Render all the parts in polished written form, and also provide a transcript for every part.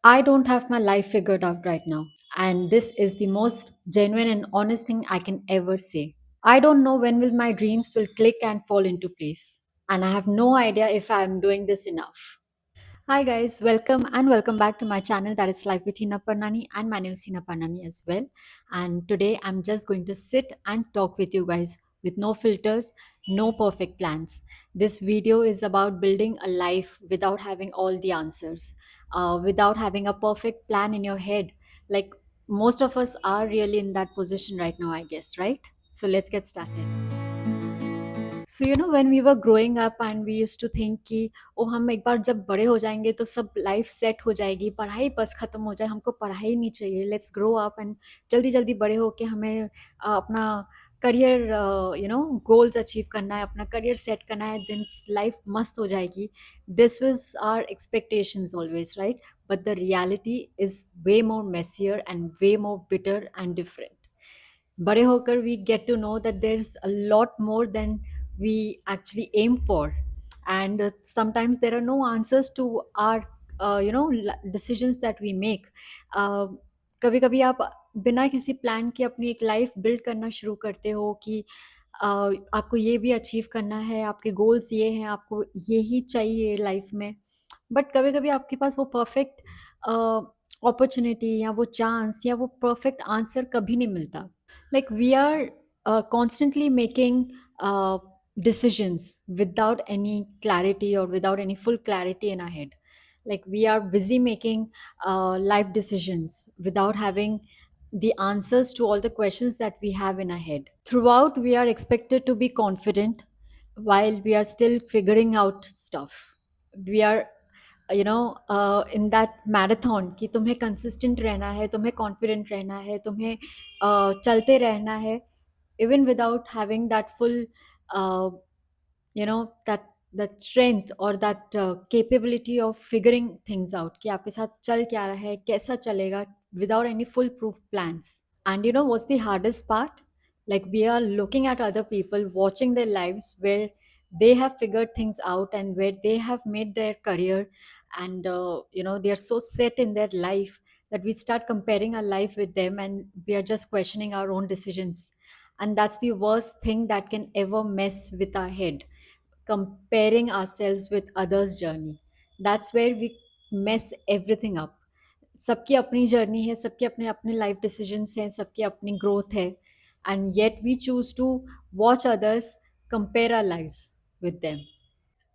I don't have my life figured out right now, and this is the most genuine and honest thing I can ever say. I don't know when will my dreams will click and fall into place, and I have no idea if I am doing this enough. Hi guys, welcome back to my channel that is Life with Hina Parnani, and my name is Hina Parnani as well. And today I'm just going to sit and talk with you guys with no filters, no perfect plans. This video is about building a life without having all the answers, without having a perfect plan in your head. Like most of us are really in that position right now, I guess, right? So let's get started. When we were growing up and we used to think कि ओ हम एक बार जब बड़े हो जाएंगे तो सब life set हो जाएगी, पढ़ाई बस खत्म हो जाए, हमको पढ़ाई नहीं चाहिए, लेट्स ग्रो अप एंड जल्दी जल्दी बड़े होके हमें अपना करियर गोल्स अचीव करना है, अपना करियर सेट करना है, देन लाइफ मस्त हो जाएगी. This was our expectations always, right? But the reality is way more messier and way more bitter and different. बड़े होकर we get to know that there's a lot more than we actually aim for, and sometimes there are no answers to our decisions that we make. कभी कभी आप बिना किसी plan के अपनी एक लाइफ बिल्ड करना शुरू करते हो कि आपको ये भी अचीव करना है, आपके गोल्स ये हैं, आपको ये ही चाहिए लाइफ में. बट कभी कभी आपके पास वो परफेक्ट अपॉर्चुनिटी या वो चांस या वो परफेक्ट आंसर कभी नहीं मिलता. Like we are constantly making decisions without any clarity or without any full clarity in our head. Like we are busy making life decisions without having the answers to all the questions that we have in our head. Throughout, we are expected to be confident while we are still figuring out stuff. We are in that marathon कि तुम्हें consistent रहना है, तुम्हें confident रहना है, तुम्हें चलते रहना है, even without having that full that that strength और that capability of figuring things out कि आपके साथ चल क्या रहा है, कैसा चलेगा, without any full proof plans. And you know what's the hardest part? Like we are looking at other people, watching their lives where they have figured things out and where they have made their career, and they are so set in their life that we start comparing our life with them, and we are just questioning our own decisions. And that's the worst thing that can ever mess with our head, comparing ourselves with others' journey. That's where we mess everything up. सबकी अपनी journey है, सबके अपने अपने life decisions हैं, सबकी अपनी growth है, and yet we choose to watch others, compare our lives with them.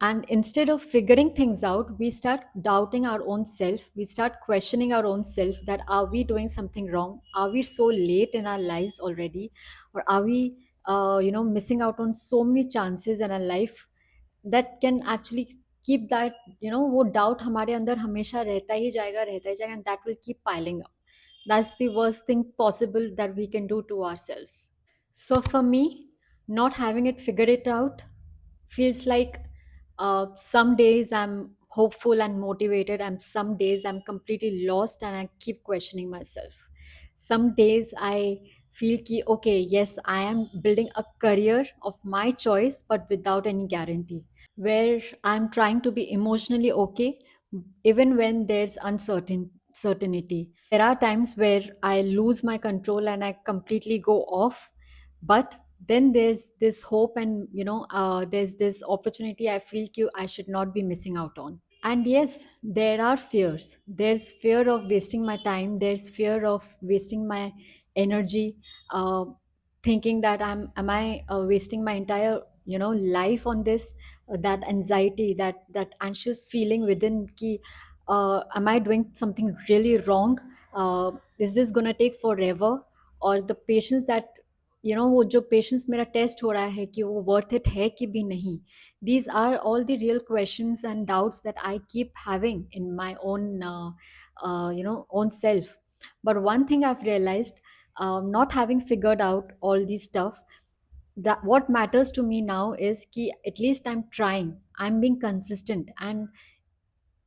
And instead of figuring things out, we start doubting our own self. We start questioning our own self that are we doing something wrong? Are we so late in our lives already? Or are we, missing out on so many chances in our life that can actually keep that, वो doubt हमारे अंदर हमेशा रहता ही जाएगा, and that will keep piling up. That's the worst thing possible that we can do to ourselves. So for me, not having it figured it out feels like some days I'm hopeful and motivated, and some days I'm completely lost and I keep questioning myself. Some days I feel ki okay, yes, I am building a career of my choice, but without any guarantee. Where I'm trying to be emotionally okay, even when there's certainty. There are times where I lose my control and I completely go off, but then there's this hope, and there's this opportunity I feel I should not be missing out on. And yes, there are fears. There's fear of wasting my time. There's fear of wasting my energy, uh, thinking that am I wasting my entire life on this? That anxiety, that anxious feeling within ki, am I doing something really wrong? Is this gonna take forever? Or the patience that वो जो patience मेरा test हो रहा है कि वो worth it है कि भी नहीं. These are all the real questions and doubts that I keep having in my own own self. But one thing I've realized, not having figured out all these stuff, that what matters to me now is कि at least I'm trying, I'm being consistent, and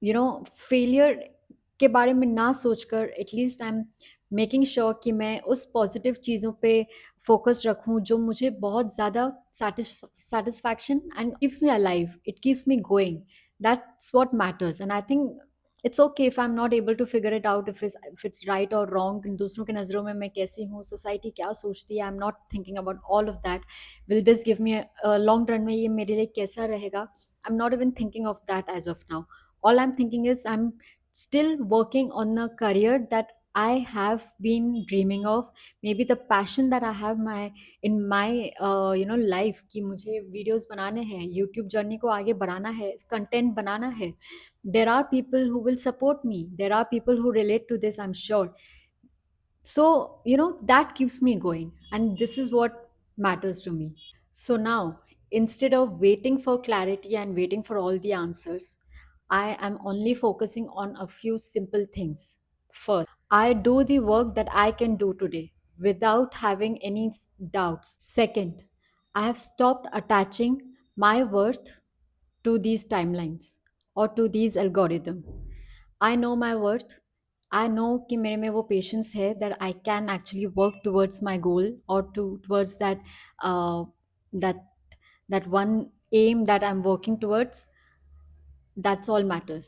failure के बारे में ना सोचकर at least I am making sure कि मैं उस positive चीज़ों पे फोकस रखूं जो मुझे बहुत ज़्यादा satisfaction and keeps me alive, it keeps me going. That's what matters. And I think it's okay if I am not able to figure it out if it's right or wrong, दूसरों की नज़रों में मैं कैसी हूँ, society क्या सोचती है, I am not thinking about all of that. Will this give me long run में ये मेरे लिए कैसा रहेगा, I am not even thinking of that as of now. All I am thinking is I am still working on a career that I have been dreaming of. Maybe the passion that I have my in my life कि मुझे videos बनाने हैं, YouTube journey को आगे बढ़ाना है, content बनाना है. There are people who will support me. There are people who relate to this, I'm sure. So, that keeps me going. And this is what matters to me. So now, instead of waiting for clarity and waiting for all the answers, I am only focusing on a few simple things. First, I do the work that I can do today without having any doubts. Second, I have stopped attaching my worth to these timelines or to these algorithm. I know my worth. I know कि मेरे में वो patience है that I can actually work towards my goal or towards uh, that that one aim that I'm working towards. That's all matters.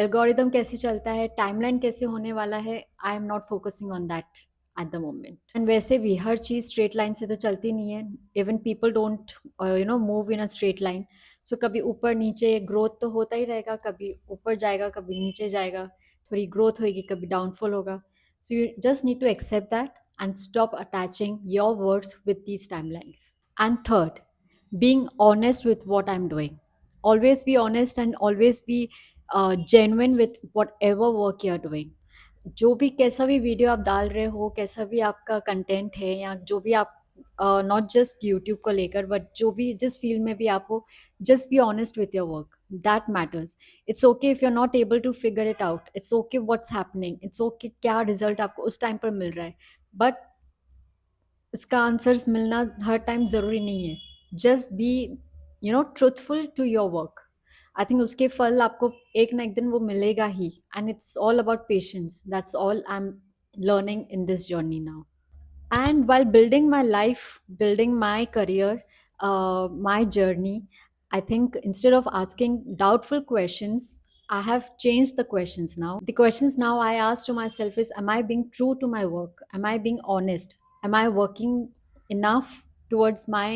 Algorithm कैसे चलता है, timeline कैसे होने वाला है, I am not focusing on that at the moment. And वैसे भी हर चीज़ straight line से तो चलती नहीं है. Even people don't move in a straight line. So कभी ऊपर नीचे growth तो होता ही रहेगा, कभी ऊपर जाएगा, कभी नीचे जाएगा, थोड़ी growth होएगी, कभी downfall होगा. So you just need to accept that and stop attaching your worth with these timelines. And third, being honest with what I'm doing. Always be honest and always be genuine with whatever work you're doing. जो भी कैसा भी video आप डाल रहे हो, कैसा भी आपका कंटेंट है, या जो भी आप नॉट जस्ट यूट्यूब को लेकर बट जो भी जिस फील्ड में भी आप हो, just be honest with your work, that matters. It's okay if you are not able to figure it out, it's okay what's happening, it's okay क्या रिजल्ट आपको उस टाइम पर मिल रहा है, बट इसका आंसर्स मिलना हर टाइम ज़रूरी नहीं है. Just be truthful to your work. I think उसके फल आपको एक ना एक दिन वो मिलेगा ही. And it's all about patience. That's all I am learning in this journey now. And while building my life, building my career, my journey, I think instead of asking doubtful questions, I have changed the questions now. The questions now I ask to myself is: am I being true to my work? Am I being honest? Am I working enough towards my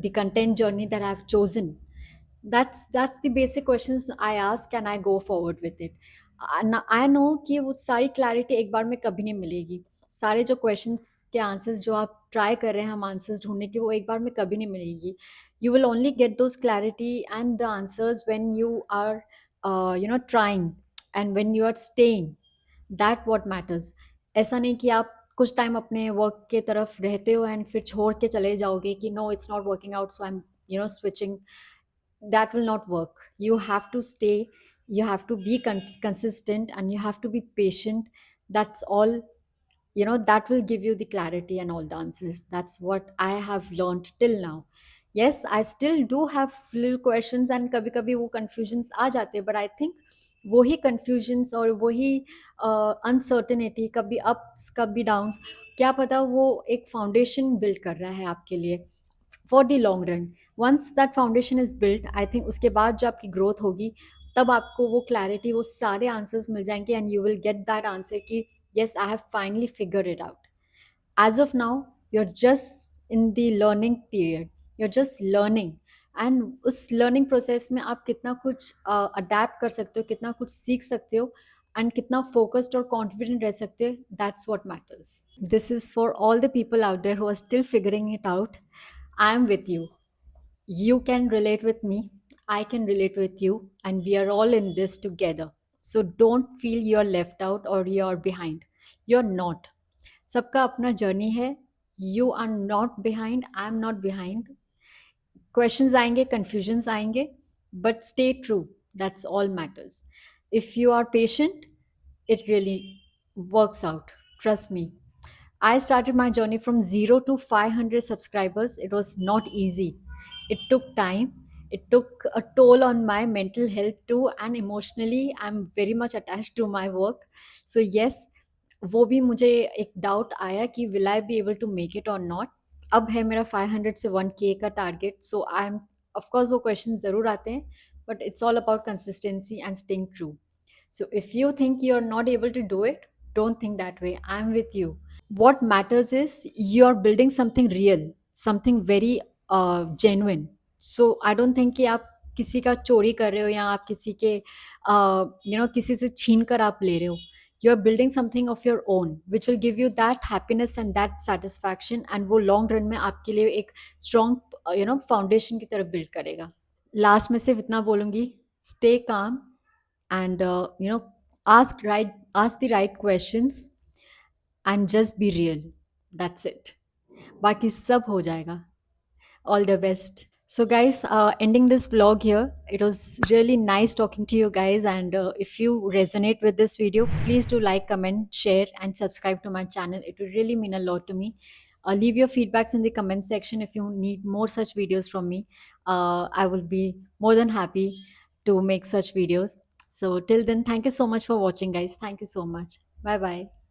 the content journey that I've chosen? That's the basic questions I ask and I go forward with it. I know कि वो सारी clarity एक बार में कभी नहीं मिलेगी. सारे जो क्वेश्चंस के आंसर्स जो आप ट्राई कर रहे हैं हम आंसर्स ढूंढने की, वो एक बार में कभी नहीं मिलेगी. You will only get those clarity and the answers when you are trying and when you are staying. That what matters. ऐसा नहीं कि आप कुछ टाइम अपने वर्क के तरफ रहते हो एंड फिर छोड़ के चले जाओगे कि no it's not working out so I am switching. That will not work. You have to stay, you have to be consistent, and you have to be patient. That's all. That will give you the clarity and all the answers. That's what I have learned till now. Yes, I still do have little questions and कभी कभी वो confusions आ जाते हैं, but I think वही confusions और वही uncertainty, कभी ups कभी downs, क्या पता वो एक foundation build कर रहा है आपके लिए for the long run. Once that foundation is built, I think उसके बाद जो आपकी ग्रोथ होगी, तब आपको वो क्लैरिटी, वो सारे आंसर्स मिल जाएंगे and you will get that answer कि yes I have finally figure it out. As of now you are just in the learning period, you are just learning. And उस लर्निंग प्रोसेस में आप कितना कुछ adapt कर सकते हो, कितना कुछ सीख सकते हो एंड कितना फोकस्ड और कॉन्फिडेंट रह सकते हो, that's what matters. This is for all the people out there who are still figuring it out. I am with you. You can relate with me. I can relate with you. And we are all in this together. So don't feel you're left out or you're behind. You're not. सबका अपना journey है. You are not behind. I'm not behind. Questions आएंगे, confusions आएंगे, but stay true. That's all matters. If you are patient, it really works out. Trust me. I started my journey from 0 to 500 subscribers. It was not easy. It took time. It took a toll on my mental health too, and emotionally, I'm very much attached to my work. So, yes, वो भी मुझे एक doubt आया कि will I be able to make it or not. अब है मेरा 500 से 1K का target. So I am, of course वो क्वेश्चन ज़रूर आते हैं, but it's all about consistency and staying true. So if you think you're not able to do it, don't think that way. I'm with you. What matters is you're building something real, something very genuine. So I don't think कि आप किसी का चोरी कर रहे हो या आप किसी के किसी से छीन कर आप ले रहे हो. You're building something of your own which will give you that happiness and that satisfaction, and वो long run में आपके लिए एक strong foundation की तरफ build करेगा. लास्ट में सिर्फ इतना बोलूँगी, stay calm and ask the right questions and just be real. That's it. बाकी सब हो जाएगा. All the best. So, guys, ending this vlog here. It was really nice talking to you guys. And if you resonate with this video, please do like, comment, share, and subscribe to my channel. It would really mean a lot to me. Leave your feedbacks in the comment section if you need more such videos from me. I will be more than happy to make such videos. So, till then, thank you so much for watching, guys. Thank you so much. Bye bye.